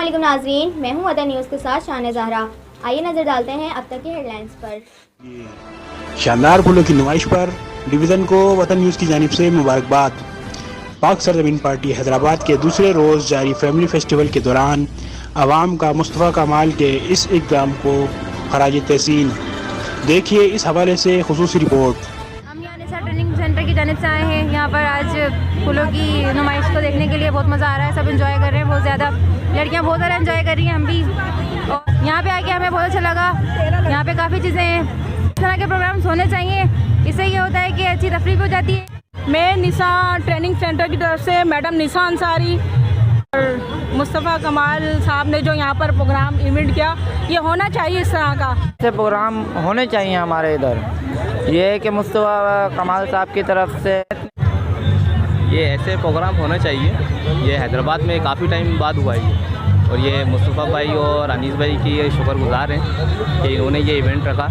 अस्सलामुअलैकुम नाज़रीन, मैं हूं अदर न्यूज़ के साथ शान ज़हरा। आइए नज़र डालते हैं अब तक की हेडलाइंस पर। शानदार फूलों की नुमाइश पर डिवीज़न को वतन न्यूज़ की जानिब से मुबारकबाद। पाक सरजमीन पार्टी हैदराबाद के दूसरे रोज़ जारी फैमिली फेस्टिवल के दौरान आवाम का मुस्तफ़ा कमाल के इस इक़दाम को खराज तहसीन। देखिए इस हवाले से खुसूसी रिपोर्ट। हम यहाँ निसा ट्रेनिंग सेंटर की जानिब से आए हैं। यहाँ पर आज फूलों की नुमाइश को देखने के लिए बहुत मज़ा आ रहा है। सब एंजॉय कर रहे हैं, बहुत ज़्यादा लड़कियाँ बहुत ज़्यादा एंजॉय कर रही हैं, हम भी। और यहाँ पे आके हमें बहुत अच्छा लगा। यहाँ पे काफ़ी चीज़ें हैं, इस तरह के प्रोग्राम्स होने चाहिए। इससे ये होता है कि अच्छी तफरीह हो जाती है। मैं निसा ट्रेनिंग सेंटर की तरफ से मैडम निसा अंसारी और मुस्तफ़ा कमाल साहब ने जो यहाँ पर प्रोग्राम इवेंट किया, ये होना चाहिए। इस तरह का ऐसे प्रोग्राम होने चाहिए हमारे इधर। ये है कि मुस्तफ़ा कमाल साहब की तरफ से ये ऐसे प्रोग्राम होना चाहिए। ये हैदराबाद में काफ़ी टाइम बाद हुआ है और ये मुस्तफ़ा भाई और अनीस भाई की शुक्रगुजार हैं कि इन्होंने ये इवेंट रखा।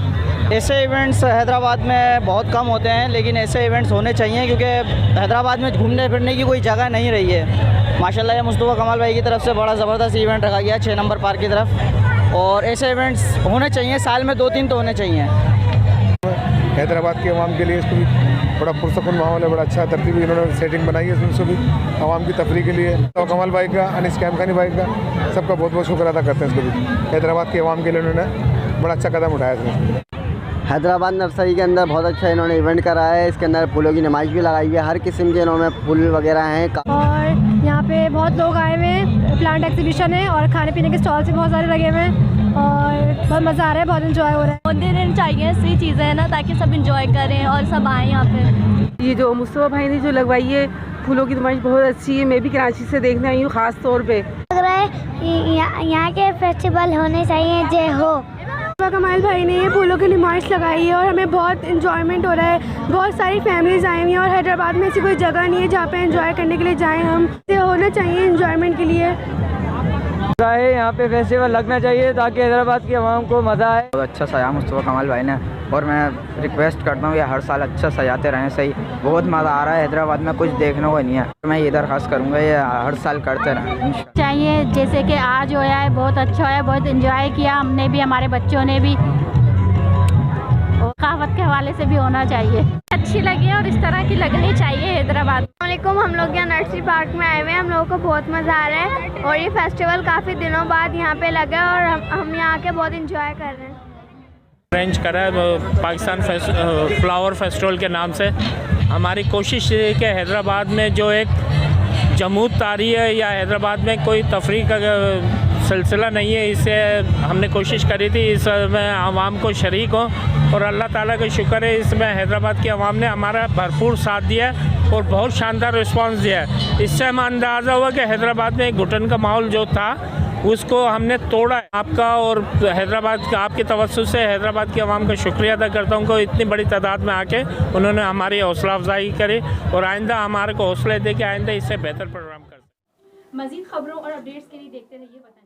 ऐसे इवेंट्स हैदराबाद में बहुत कम होते हैं, लेकिन ऐसे इवेंट्स होने चाहिए क्योंकि हैदराबाद में घूमने फिरने की कोई जगह नहीं रही है। माशाल्लाह ये मुस्तफ़ा कमाल भाई की तरफ से बड़ा ज़बरदस्त इवेंट रखा गया 6 नंबर पार्क की तरफ, और ऐसे इवेंट्स होने चाहिए। साल में 2-3 तो होने चाहिए। हैदराबाद के अवाम के लिए इसको भी बड़ा पुरसकून माहौल है, बड़ा अच्छा तरतीब इन्होंने सेटिंग बनाई है उसमें भी अवाम की तफरीह के लिए। तो कमाल भाई का, अनीस कैमखानी भाई का, सबका बहुत बहुत शुक्र अदा करते हैं। इसको भी हैदराबाद के अवाम के लिए उन्होंने बड़ा अच्छा कदम उठाया इसमें। हैदराबाद नर्सरी के अंदर बहुत अच्छा इन्होंने इवेंट कराया है। इसके अंदर फूलों की नुमाइश भी लगाई है, हर किस्म के इन्होंने फूल वगैरह हैं। और यहाँ पे बहुत लोग आए हुए हैं, प्लांट एग्जीबिशन है और खाने पीने के स्टॉल्स भी बहुत सारे लगे हुए हैं और बहुत मज़ा आ रहा है, बहुत इंजॉय हो रहा है। होने देनी चाहिए ऐसी चीज़ें है ना, ताकि सब इंजॉय करें और सब आएँ यहाँ पे। ये जो मुस्तफ़ा भाई ने जो लगवाई है फूलों की नुमाइश बहुत अच्छी है। मैं भी कराची से देखने आई हूँ ख़ास तौर पे। लग रहा है यहाँ के फेस्टिवल होने चाहिए। जय हो। कमाल भाई ने ये फूलों की नुमाइश लगाई है और हमें बहुत इंजॉयमेंट हो रहा है। बहुत सारी फैमिलीज आई हुई हैं और हैदराबाद में ऐसी कोई जगह नहीं है जहाँ पे एंजॉय करने के लिए जाएं हम। ये होना चाहिए इंजॉयमेंट के लिए। यहाँ पे फेस्टिवल लगना चाहिए ताकि हैदराबाद की आवाम को मज़ा आए। बहुत अच्छा सजाया मुस्तफ़ा कमाल भाई ने, और मैं रिक्वेस्ट करता हूँ ये हर साल अच्छा सजाते रहें। सही बहुत मज़ा आ रहा है। हैदराबाद में कुछ देखने को नहीं है, मैं ये दरख्वास्त करूँगा ये हर साल करते रहें चाहिए। जैसे कि आज होया है, बहुत अच्छा है, बहुत इंजॉय किया हमने भी, हमारे बच्चों ने भी। कहावत के हवाले से भी होना चाहिए। अच्छी लगी और इस तरह की लगनी चाहिए हैदराबाद। हम लोग यहाँ नर्सरी पार्क में आए हुए हैं, हम लोगों को बहुत मज़ा आ रहा है और ये फेस्टिवल काफ़ी दिनों बाद यहाँ पे लगा और हम यहाँ के बहुत इंजॉय कर रहे हैं। अरेंज करा है पाकिस्तान फ्लावर फेस्टिवल के नाम से। हमारी कोशिश है कि हैदराबाद में जो एक जमूद तारी है या हैदराबाद में कोई तफरीह का सिलसिला नहीं है, इससे हमने कोशिश करी थी इसमें आवाम को शरीक हो, और अल्लाह ताला का शुक्र है इसमें हैदराबाद की आवाम ने हमारा भरपूर साथ दिया और बहुत शानदार रिस्पांस दिया है। इससे हमें अंदाज़ा हुआ कि हैदराबाद में एक घुटन का माहौल जो था उसको हमने तोड़ा है। आपका और हैदराबाद का, आपकी तवज्जो से हैदराबाद की आवाम का शुक्रिया अदा करता हूँ कि इतनी बड़ी तादाद में आके उन्होंने हमारी हौसला अफजाई करी और आइंदा हमारे को हौसले दे के आइंदा इससे बेहतर प्रोग्राम करते हैं। मज़ीद खबरों और अपडेट्स के लिए देखते रहिए वतन।